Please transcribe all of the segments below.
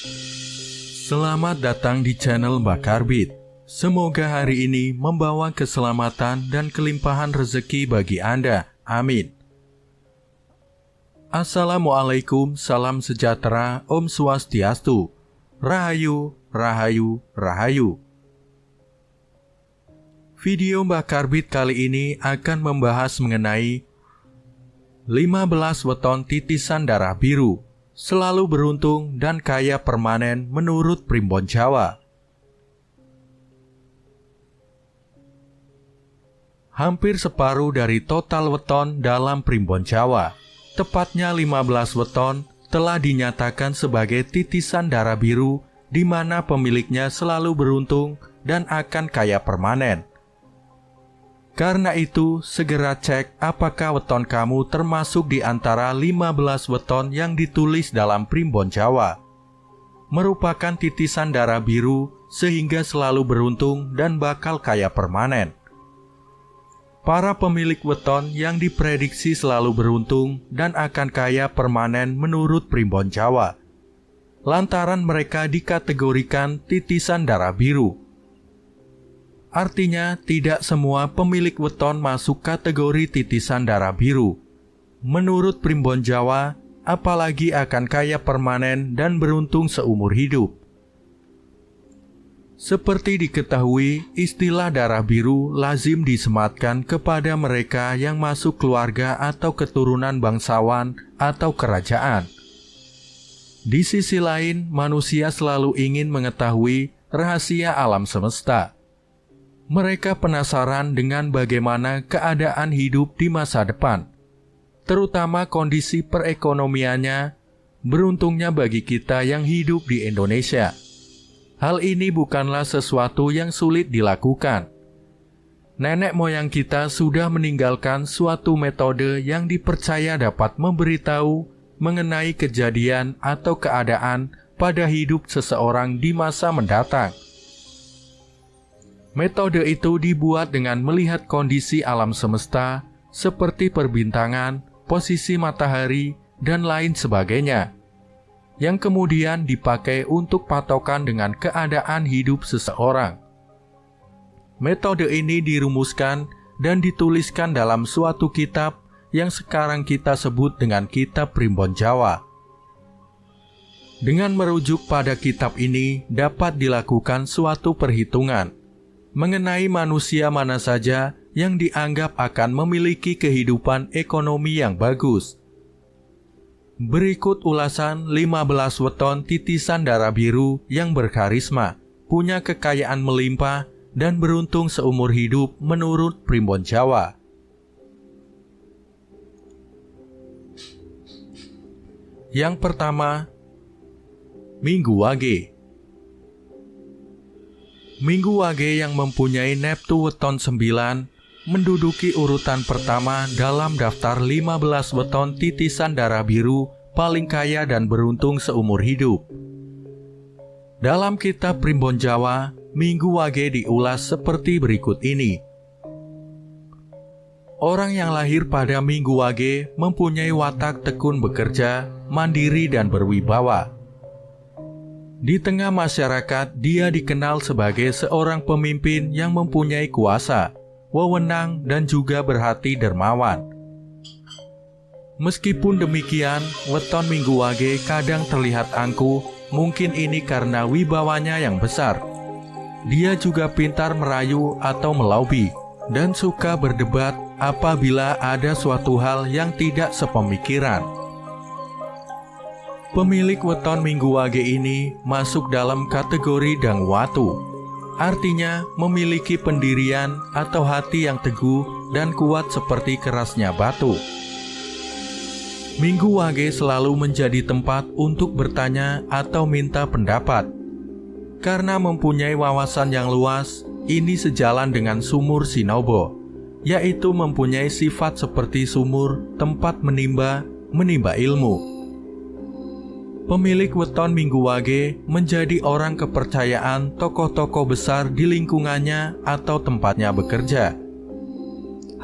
Selamat datang di channel Mbak Karbit. Semoga hari ini membawa keselamatan dan kelimpahan rezeki bagi Anda. Amin. Assalamualaikum, salam sejahtera, Om Swastiastu. Rahayu, Rahayu, Rahayu. Video Mbak Karbit kali ini akan membahas mengenai 15 weton titisan darah biru, selalu beruntung dan kaya permanen menurut Primbon Jawa. Hampir separuh dari total weton dalam Primbon Jawa, tepatnya 15 weton, telah dinyatakan sebagai titisan darah biru di mana pemiliknya selalu beruntung dan akan kaya permanen. Karena itu, segera cek apakah weton kamu termasuk di antara 15 weton yang ditulis dalam Primbon Jawa. Merupakan titisan darah biru sehingga selalu beruntung dan bakal kaya permanen. Para pemilik weton yang diprediksi selalu beruntung dan akan kaya permanen menurut Primbon Jawa, lantaran mereka dikategorikan titisan darah biru. Artinya, tidak semua pemilik weton masuk kategori titisan darah biru. Menurut Primbon Jawa, apalagi akan kaya permanen dan beruntung seumur hidup. Seperti diketahui, istilah darah biru lazim disematkan kepada mereka yang masuk keluarga atau keturunan bangsawan atau kerajaan. Di sisi lain, manusia selalu ingin mengetahui rahasia alam semesta. Mereka penasaran dengan bagaimana keadaan hidup di masa depan, terutama kondisi perekonomiannya. Beruntungnya bagi kita yang hidup di Indonesia, hal ini bukanlah sesuatu yang sulit dilakukan. Nenek moyang kita sudah meninggalkan suatu metode yang dipercaya dapat memberitahu mengenai kejadian atau keadaan pada hidup seseorang di masa mendatang. Metode itu dibuat dengan melihat kondisi alam semesta seperti perbintangan, posisi matahari, dan lain sebagainya, yang kemudian dipakai untuk patokan dengan keadaan hidup seseorang. Metode ini dirumuskan dan dituliskan dalam suatu kitab yang sekarang kita sebut dengan Kitab Primbon Jawa. Dengan merujuk pada kitab ini dapat dilakukan suatu perhitungan mengenai manusia mana saja yang dianggap akan memiliki kehidupan ekonomi yang bagus. Berikut ulasan 15 weton titisan darah biru yang berkarisma, punya kekayaan melimpah, dan beruntung seumur hidup menurut Primbon Jawa. Yang pertama, Minggu Wage. Minggu Wage yang mempunyai neptu weton 9 menduduki urutan pertama dalam daftar 15 weton titisan darah biru paling kaya dan beruntung seumur hidup. Dalam kitab Primbon Jawa, Minggu Wage diulas seperti berikut ini. Orang yang lahir pada Minggu Wage mempunyai watak tekun bekerja, mandiri dan berwibawa. Di tengah masyarakat, dia dikenal sebagai seorang pemimpin yang mempunyai kuasa, wewenang, dan juga berhati dermawan. Meskipun demikian, weton Minggu Wage kadang terlihat angkuh, mungkin ini karena wibawanya yang besar. Dia juga pintar merayu atau melobi, dan suka berdebat apabila ada suatu hal yang tidak sepemikiran. Pemilik weton Minggu Wage ini masuk dalam kategori Dangwatu, artinya memiliki pendirian atau hati yang teguh dan kuat seperti kerasnya batu. Minggu Wage selalu menjadi tempat untuk bertanya atau minta pendapat. Karena mempunyai wawasan yang luas, ini sejalan dengan sumur Sinobo, yaitu mempunyai sifat seperti sumur, tempat menimba ilmu. Pemilik weton Minggu Wage menjadi orang kepercayaan tokoh-tokoh besar di lingkungannya atau tempatnya bekerja.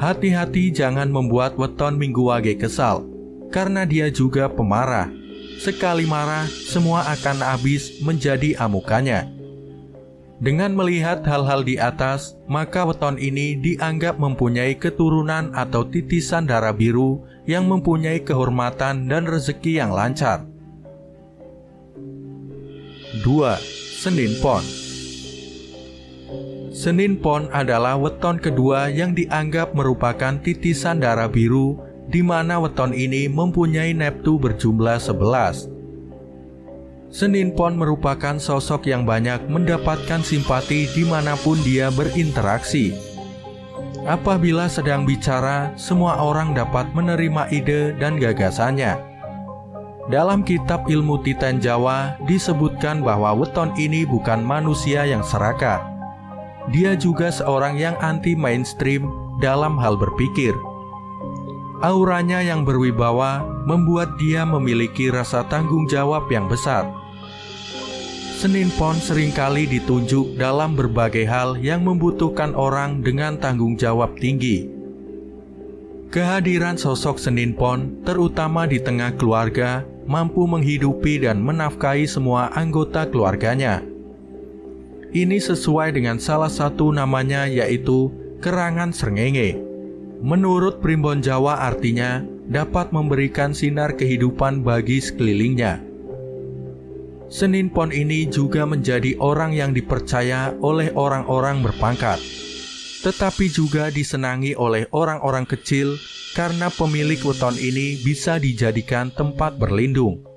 Hati-hati jangan membuat weton Minggu Wage kesal, karena dia juga pemarah. sekali marah semua akan habis menjadi amukannya. Dengan melihat hal-hal di atas, maka weton ini dianggap mempunyai keturunan atau titisan darah biru yang mempunyai kehormatan dan rezeki yang lancar. 2. Senin Pon. Senin Pon adalah weton kedua yang dianggap merupakan titisan darah biru, di mana weton ini mempunyai neptu berjumlah 11. Senin Pon merupakan sosok yang banyak mendapatkan simpati dimanapun dia berinteraksi. Apabila sedang bicara, semua orang dapat menerima ide dan gagasannya. Dalam kitab ilmu Titan Jawa disebutkan bahwa weton ini bukan manusia yang serakah. Dia juga seorang yang anti mainstream dalam hal berpikir. Auranya yang berwibawa membuat dia memiliki rasa tanggung jawab yang besar. Senin Pon seringkali ditunjuk dalam berbagai hal yang membutuhkan orang dengan tanggung jawab tinggi. Kehadiran sosok Senin Pon, terutama di tengah keluarga, mampu menghidupi dan menafkahi semua anggota keluarganya. Ini sesuai dengan salah satu namanya, yaitu kerangan srengenge. Menurut primbon Jawa artinya dapat memberikan sinar kehidupan bagi sekelilingnya. Senin Pon ini juga menjadi orang yang dipercaya oleh orang-orang berpangkat, tetapi juga disenangi oleh orang-orang kecil karena pemilik weton ini bisa dijadikan tempat berlindung.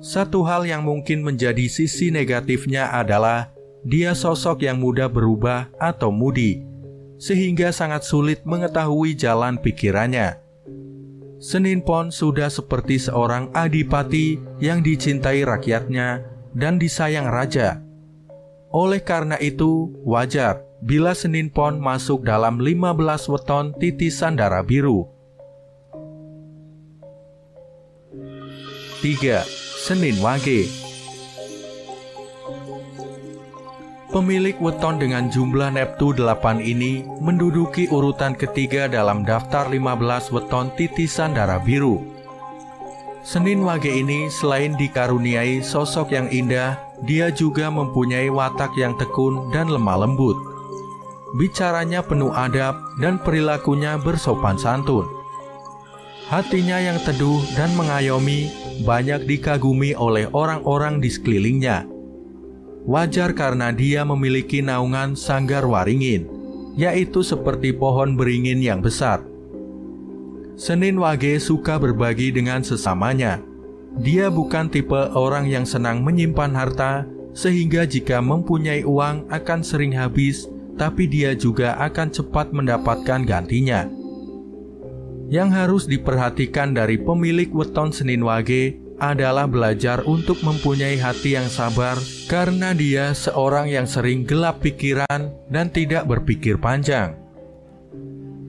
Satu hal yang mungkin menjadi sisi negatifnya adalah dia sosok yang mudah berubah atau mudi, sehingga sangat sulit mengetahui jalan pikirannya. Senin Pon sudah seperti seorang adipati yang dicintai rakyatnya dan disayang raja. Oleh karena itu, wajar bila Senin Pon masuk dalam 15 weton titisan darah biru. 3. Senin Wage. Pemilik weton dengan jumlah neptu 8 ini menduduki urutan ketiga dalam daftar 15 weton titisan darah biru. Senin Wage ini selain dikaruniai sosok yang indah, dia juga mempunyai watak yang tekun dan lemah lembut. Bicaranya penuh adab dan perilakunya bersopan santun. Hatinya yang teduh dan mengayomi banyak dikagumi oleh orang-orang di sekelilingnya. Wajar karena dia memiliki naungan sanggar waringin, yaitu seperti pohon beringin yang besar. Senin Wage suka berbagi dengan sesamanya. Dia bukan tipe orang yang senang menyimpan harta, sehingga jika mempunyai uang akan sering habis, tapi dia juga akan cepat mendapatkan gantinya. Yang harus diperhatikan dari pemilik weton Senin Wage adalah belajar untuk mempunyai hati yang sabar, karena dia seorang yang sering gelap pikiran dan tidak berpikir panjang.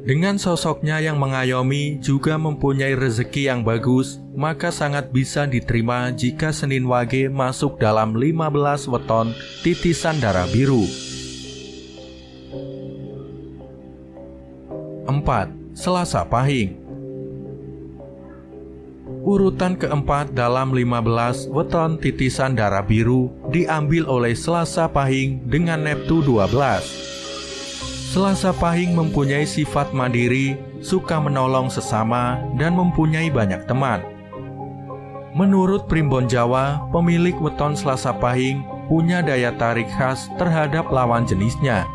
Dengan sosoknya yang mengayomi juga mempunyai rezeki yang bagus, maka sangat bisa diterima jika Senin Wage masuk dalam 15 weton titisan darah biru. 4. Selasa Pahing. Urutan keempat dalam 15 weton titisan darah biru diambil oleh Selasa Pahing dengan neptu 12. Selasa Pahing mempunyai sifat mandiri, suka menolong sesama, dan mempunyai banyak teman. Menurut primbon Jawa, pemilik weton Selasa Pahing punya daya tarik khas terhadap lawan jenisnya,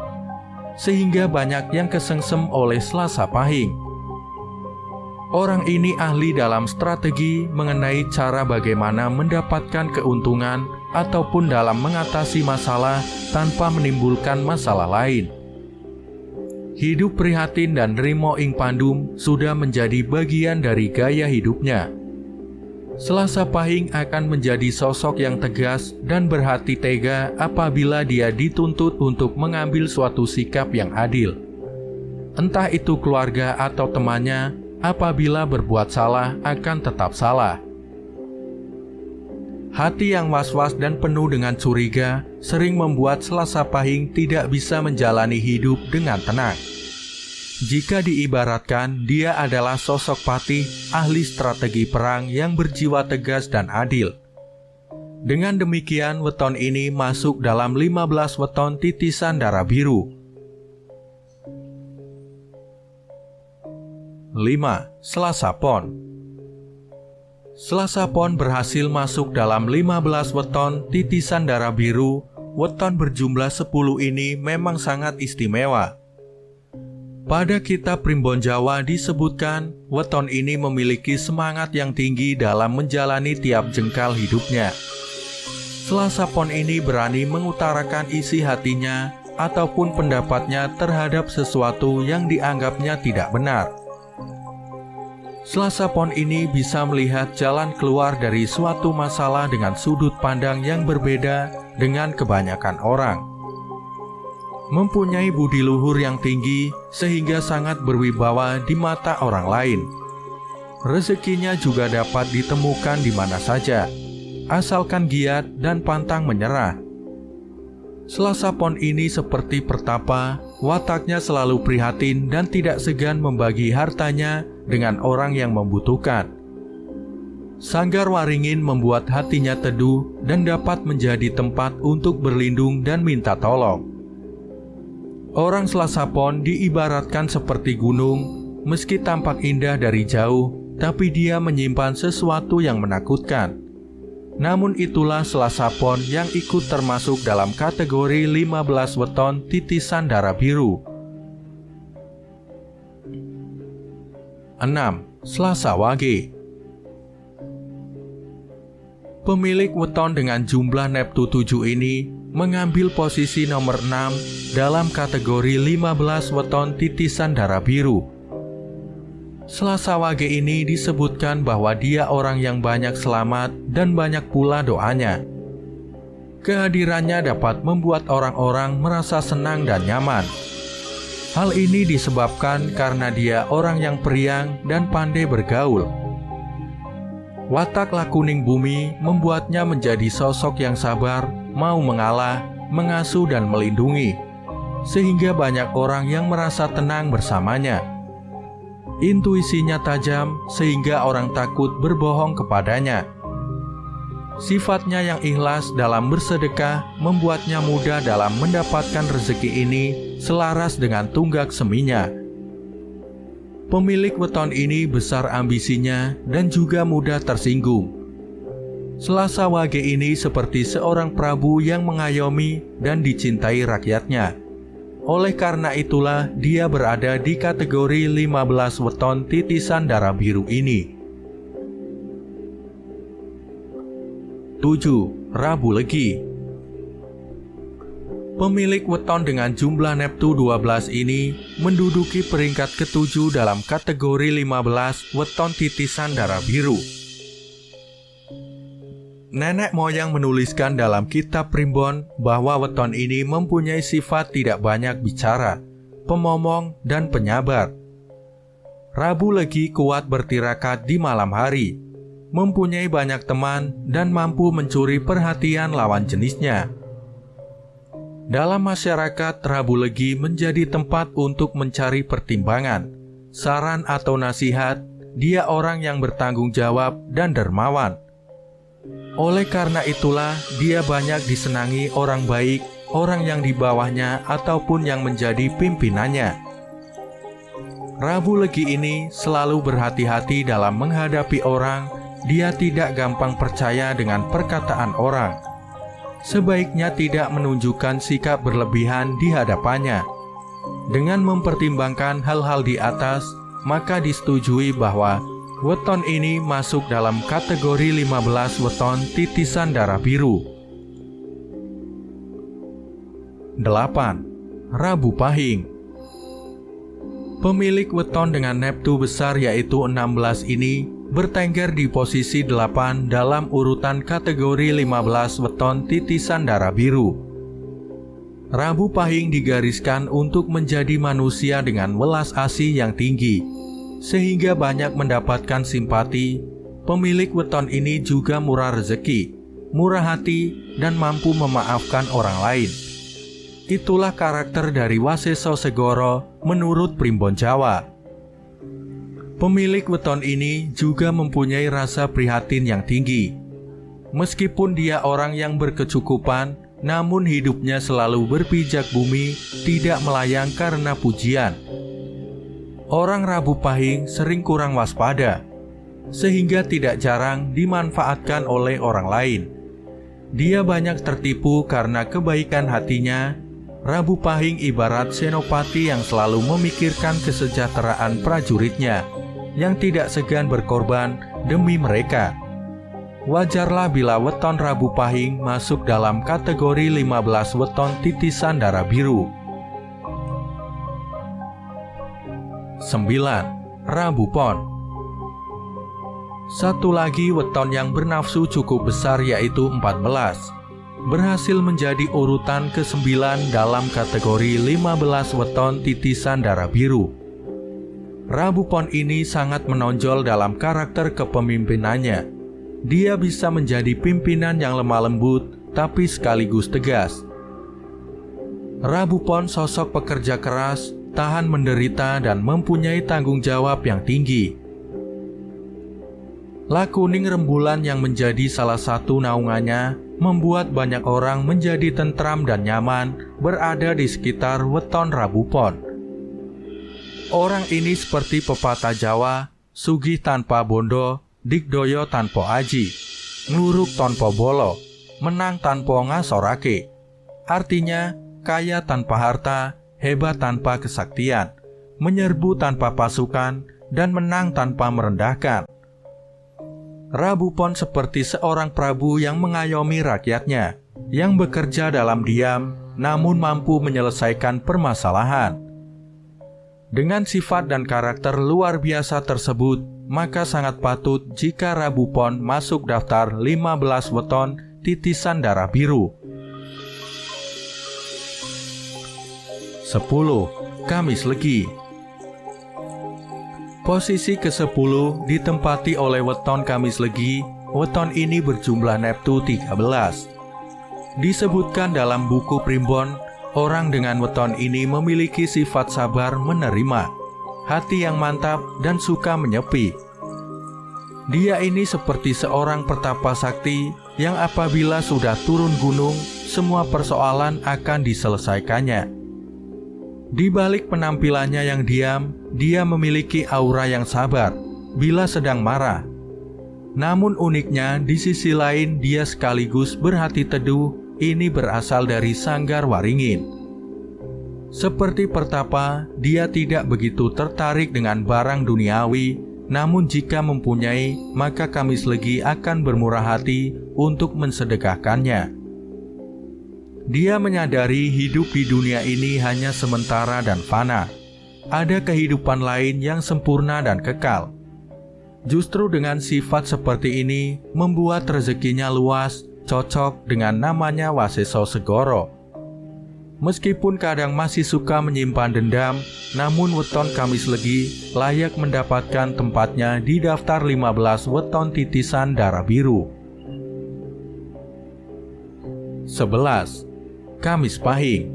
sehingga banyak yang kesengsem oleh Selasa Pahing. Orang ini ahli dalam strategi mengenai cara bagaimana mendapatkan keuntungan ataupun dalam mengatasi masalah tanpa menimbulkan masalah lain. Hidup prihatin dan nrimo ing pandum sudah menjadi bagian dari gaya hidupnya. Selasa Pahing akan menjadi sosok yang tegas dan berhati tega apabila dia dituntut untuk mengambil suatu sikap yang adil. Entah itu keluarga atau temannya, apabila berbuat salah akan tetap salah. Hati yang was-was dan penuh dengan curiga sering membuat Selasa Pahing tidak bisa menjalani hidup dengan tenang. Jika diibaratkan, dia adalah sosok patih ahli strategi perang yang berjiwa tegas dan adil. Dengan demikian, weton ini masuk dalam 15 weton titisan darah biru. 5. Selasa Pon. Selasa Pon berhasil masuk dalam 15 weton titisan darah biru. Weton berjumlah 10 ini memang sangat istimewa. Pada kitab Primbon Jawa disebutkan, weton ini memiliki semangat yang tinggi dalam menjalani tiap jengkal hidupnya. Selasa Pon ini berani mengutarakan isi hatinya ataupun pendapatnya terhadap sesuatu yang dianggapnya tidak benar. Selasa Pon ini bisa melihat jalan keluar dari suatu masalah dengan sudut pandang yang berbeda dengan kebanyakan orang. Mempunyai budi luhur yang tinggi sehingga sangat berwibawa di mata orang lain. Rezekinya juga dapat ditemukan di mana saja, asalkan giat dan pantang menyerah. Selasa Pon ini seperti pertapa, wataknya selalu prihatin dan tidak segan membagi hartanya dengan orang yang membutuhkan. Sanggar Waringin membuat hatinya teduh dan dapat menjadi tempat untuk berlindung dan minta tolong. Orang Selasa Pon diibaratkan seperti gunung, meski tampak indah dari jauh, tapi dia menyimpan sesuatu yang menakutkan. Namun itulah Selasa Pon yang ikut termasuk dalam kategori 15 weton titisan darah biru. 6. Selasa Wage. Pemilik weton dengan jumlah Neptu 7 ini mengambil posisi nomor 6 dalam kategori 15 weton titisan darah biru. Selasa Wage ini disebutkan bahwa dia orang yang banyak selamat dan banyak pula doanya. Kehadirannya dapat membuat orang-orang merasa senang dan nyaman. Hal ini disebabkan karena dia orang yang periang dan pandai bergaul. Watak lakuning bumi membuatnya menjadi sosok yang sabar, mau mengalah, mengasuh dan melindungi, sehingga banyak orang yang merasa tenang bersamanya. Intuisinya tajam sehingga orang takut berbohong kepadanya. Sifatnya yang ikhlas dalam bersedekah membuatnya mudah dalam mendapatkan rezeki ini selaras dengan tunggak seminya. Pemilik weton ini besar ambisinya dan juga mudah tersinggung. Selasa Wage ini seperti seorang prabu yang mengayomi dan dicintai rakyatnya. Oleh karena itulah dia berada di kategori 15 weton titisan darah biru ini. 7. Rabu Legi. Pemilik weton dengan jumlah Neptu 12 ini menduduki peringkat ke-7 dalam kategori 15 weton titisan darah biru. Nenek moyang menuliskan dalam kitab Primbon bahwa weton ini mempunyai sifat tidak banyak bicara, pemomong, dan penyabar. Rabu Legi kuat bertirakat di malam hari, mempunyai banyak teman, dan mampu mencuri perhatian lawan jenisnya. Dalam masyarakat, Rabu Legi menjadi tempat untuk mencari pertimbangan, saran atau nasihat. Dia orang yang bertanggung jawab dan dermawan. Oleh karena itulah, dia banyak disenangi orang baik, orang yang di bawahnya ataupun yang menjadi pimpinannya. Rabu Legi ini selalu berhati-hati dalam menghadapi orang. Dia tidak gampang percaya dengan perkataan orang. Sebaiknya tidak menunjukkan sikap berlebihan di hadapannya. Dengan mempertimbangkan hal-hal di atas, maka disetujui bahwa weton ini masuk dalam kategori 15 weton titisan darah biru. 8. Rabu Pahing. Pemilik weton dengan Neptu besar yaitu 16 ini bertengger di posisi 8 dalam urutan kategori 15 weton titisan darah biru. Rabu Pahing digariskan untuk menjadi manusia dengan welas asih yang tinggi, sehingga banyak mendapatkan simpati. Pemilik weton ini juga murah rezeki, murah hati, dan mampu memaafkan orang lain. Itulah karakter dari Waseso Segoro menurut Primbon Jawa. Pemilik weton ini juga mempunyai rasa prihatin yang tinggi. Meskipun dia orang yang berkecukupan, namun hidupnya selalu berpijak bumi, tidak melayang karena pujian. Orang Rabu Pahing sering kurang waspada, sehingga tidak jarang dimanfaatkan oleh orang lain. Dia banyak tertipu karena kebaikan hatinya. Rabu Pahing ibarat senopati yang selalu memikirkan kesejahteraan prajuritnya, yang tidak segan berkorban demi mereka. Wajarlah bila weton Rabu Pahing masuk dalam kategori 15 weton titisan darah biru. 9. Rabu Pon. Satu lagi weton yang bernafsu cukup besar yaitu 14. Berhasil menjadi urutan ke-9 dalam kategori 15 weton titisan darah biru. Rabu Pon ini sangat menonjol dalam karakter kepemimpinannya. Dia bisa menjadi pimpinan yang lemah lembut, tapi sekaligus tegas. Rabu Pon sosok pekerja keras, tahan menderita, dan mempunyai tanggung jawab yang tinggi. Lakuning rembulan yang menjadi salah satu naungannya membuat banyak orang menjadi tentram dan nyaman berada di sekitar weton Rabu Pon. Orang ini seperti pepatah Jawa, sugih tanpa bondo, digdoyo tanpa aji, ngluruk tanpa bolo, menang tanpa ngasorake. Artinya, kaya tanpa harta, hebat tanpa kesaktian, menyerbu tanpa pasukan, dan menang tanpa merendahkan. Rabu Pon seperti seorang prabu yang mengayomi rakyatnya, yang bekerja dalam diam, namun mampu menyelesaikan permasalahan. Dengan sifat dan karakter luar biasa tersebut, maka sangat patut jika Rabu Pon masuk daftar 15 weton titisan darah biru. 10. Kamis Legi. Posisi ke-10 ditempati oleh weton Kamis Legi. Weton ini berjumlah neptu 13. Disebutkan dalam buku Primbon, orang dengan weton ini memiliki sifat sabar menerima, hati yang mantap, dan suka menyepi. Dia ini seperti seorang pertapa sakti yang apabila sudah turun gunung, semua persoalan akan diselesaikannya. Di balik penampilannya yang diam, dia memiliki aura yang sabar bila sedang marah. Namun uniknya, di sisi lain dia sekaligus berhati teduh. Ini berasal dari Sanggar Waringin. Seperti pertapa, dia tidak begitu tertarik dengan barang duniawi, namun jika mempunyai, maka Kamis Legi akan bermurah hati untuk mensedekahkannya. Dia menyadari hidup di dunia ini hanya sementara dan fana. Ada kehidupan lain yang sempurna dan kekal. Justru dengan sifat seperti ini, membuat rezekinya luas, cocok dengan namanya Waseso Segoro. Meskipun kadang masih suka menyimpan dendam, namun weton Kamis Legi layak mendapatkan tempatnya di daftar 15 weton titisan darah biru. 11. Kamis Pahing.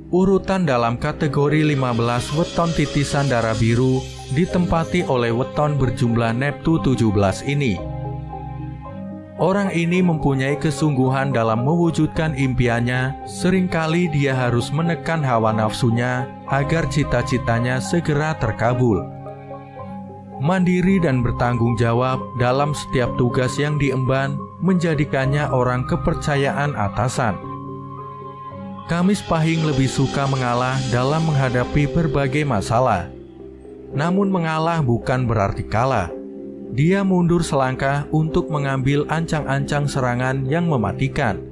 Urutan dalam kategori 15 weton titisan darah biru ditempati oleh weton berjumlah neptu 17 ini. Orang ini mempunyai kesungguhan dalam mewujudkan impiannya. Seringkali dia harus menekan hawa nafsunya agar cita-citanya segera terkabul. Mandiri dan bertanggung jawab dalam setiap tugas yang diemban menjadikannya orang kepercayaan atasan. Kamis Pahing lebih suka mengalah dalam menghadapi berbagai masalah. Namun mengalah bukan berarti kalah. Dia mundur selangkah untuk mengambil ancang-ancang serangan yang mematikan.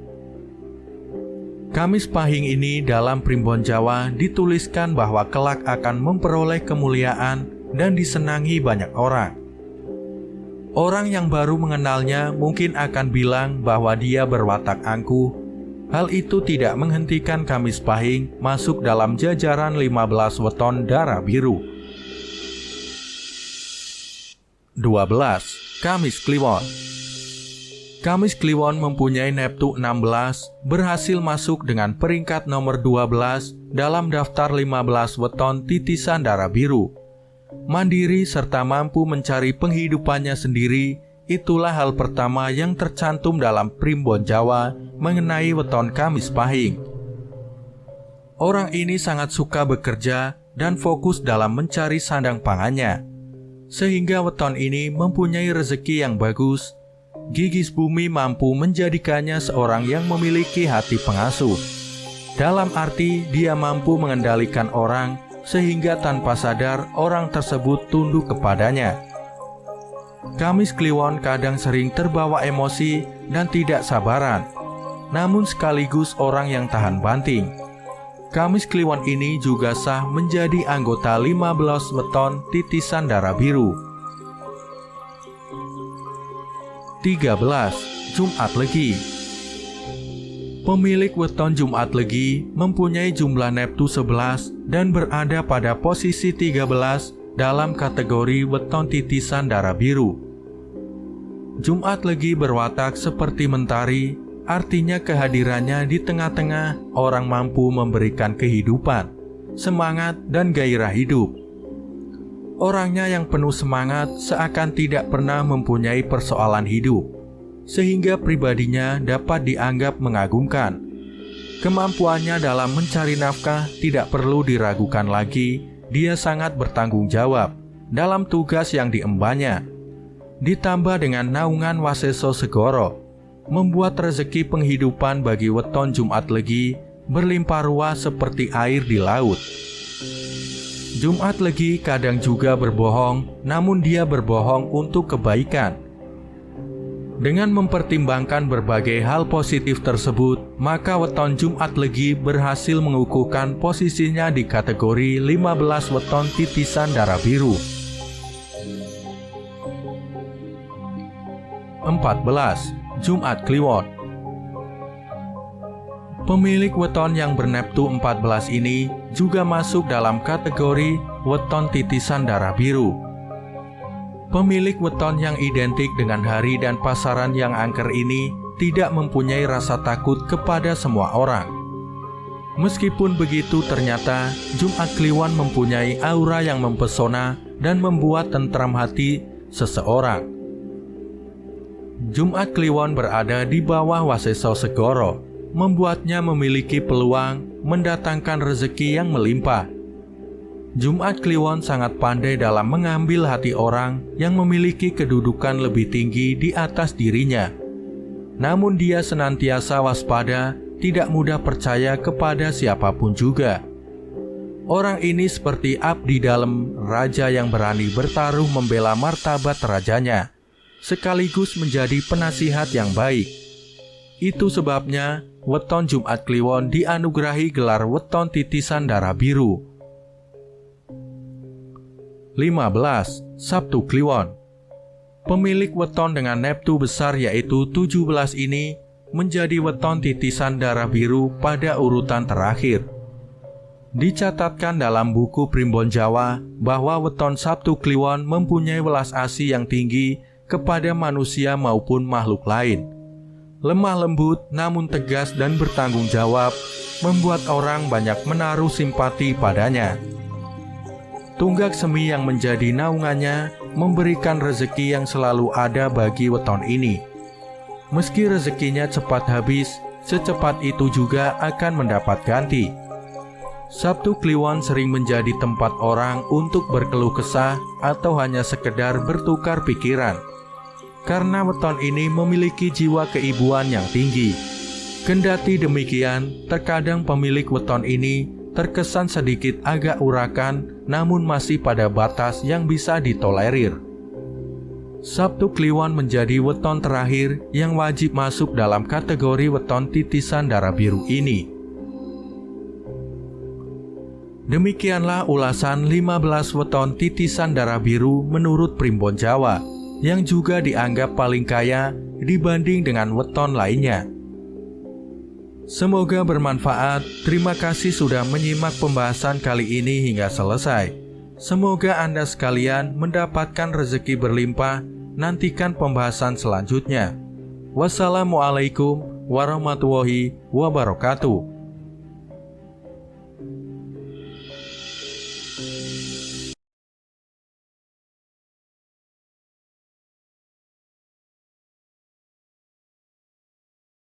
Kamis Pahing ini dalam Primbon Jawa dituliskan bahwa kelak akan memperoleh kemuliaan dan disenangi banyak orang. Orang yang baru mengenalnya mungkin akan bilang bahwa dia berwatak angkuh. Hal itu tidak menghentikan Kamis Pahing masuk dalam jajaran 15 weton darah biru. 12. Kamis Kliwon. Kamis Kliwon mempunyai Neptu 16, berhasil masuk dengan peringkat nomor 12 dalam daftar 15 weton titisan darah biru. Mandiri serta mampu mencari penghidupannya sendiri, itulah hal pertama yang tercantum dalam Primbon Jawa mengenai weton Kamis Pahing. Orang ini sangat suka bekerja dan fokus dalam mencari sandang pangannya, sehingga weton ini mempunyai rezeki yang bagus. Gigis Bumi mampu menjadikannya seorang yang memiliki hati pengasuh. Dalam arti dia mampu mengendalikan orang sehingga tanpa sadar orang tersebut tunduk kepadanya. Kamis Kliwon kadang sering terbawa emosi dan tidak sabaran, namun sekaligus orang yang tahan banting. Kamis Kliwon ini juga sah menjadi anggota 15 weton titisan darah biru. 13. Jumat Legi. Pemilik weton Jumat Legi mempunyai jumlah Neptu 11 dan berada pada posisi 13 dalam kategori weton titisan darah biru. Jumat Legi berwatak seperti mentari, artinya kehadirannya di tengah-tengah orang mampu memberikan kehidupan, semangat, dan gairah hidup. Orangnya yang penuh semangat seakan tidak pernah mempunyai persoalan hidup, sehingga pribadinya dapat dianggap mengagumkan. Kemampuannya dalam mencari nafkah tidak perlu diragukan lagi, dia sangat bertanggung jawab dalam tugas yang diembannya. Ditambah dengan naungan Waseso Segoro, membuat rezeki penghidupan bagi weton Jumat Legi berlimpah ruah seperti air di laut. Jumat Legi kadang juga berbohong, namun dia berbohong untuk kebaikan. Dengan mempertimbangkan berbagai hal positif tersebut, maka weton Jumat Legi berhasil mengukuhkan posisinya di kategori 15 weton titisan darah biru. 14. Jumat Kliwon. Pemilik weton yang berneptu 14 ini juga masuk dalam kategori weton titisan darah biru. Pemilik weton yang identik dengan hari dan pasaran yang angker ini tidak mempunyai rasa takut kepada semua orang. Meskipun begitu, ternyata Jumat Kliwon mempunyai aura yang mempesona dan membuat tentram hati seseorang. Jumat Kliwon berada di bawah Waseso Segoro, membuatnya memiliki peluang mendatangkan rezeki yang melimpah. Jumat Kliwon sangat pandai dalam mengambil hati orang yang memiliki kedudukan lebih tinggi di atas dirinya. Namun dia senantiasa waspada, tidak mudah percaya kepada siapapun juga. Orang ini seperti abdi dalam raja yang berani bertaruh membela martabat rajanya, sekaligus menjadi penasihat yang baik. Itu sebabnya weton Jumat Kliwon dianugerahi gelar weton titisan darah biru. 15. Sabtu Kliwon. Pemilik weton dengan neptu besar yaitu 17 ini menjadi weton titisan darah biru pada urutan terakhir. Dicatatkan dalam buku Primbon Jawa bahwa weton Sabtu Kliwon mempunyai welas asih yang tinggi kepada manusia maupun makhluk lain. Lemah lembut namun tegas dan bertanggung jawab, membuat orang banyak menaruh simpati padanya. Tunggak semi yang menjadi naungannya memberikan rezeki yang selalu ada bagi weton ini. Meski rezekinya cepat habis, secepat itu juga akan mendapat ganti. Sabtu Kliwon sering menjadi tempat orang untuk berkeluh kesah atau hanya sekedar bertukar pikiran. Karena weton ini memiliki jiwa keibuan yang tinggi. Kendati demikian, terkadang pemilik weton ini terkesan sedikit agak urakan, namun masih pada batas yang bisa ditolerir. Sabtu Kliwon menjadi weton terakhir yang wajib masuk dalam kategori weton titisan darah biru ini. Demikianlah ulasan 15 weton titisan darah biru menurut Primbon Jawa, yang juga dianggap paling kaya dibanding dengan weton lainnya. Semoga bermanfaat. Terima kasih sudah menyimak pembahasan kali ini hingga selesai. Semoga Anda sekalian mendapatkan rezeki berlimpah. Nantikan pembahasan selanjutnya. Wassalamualaikum warahmatullahi wabarakatuh.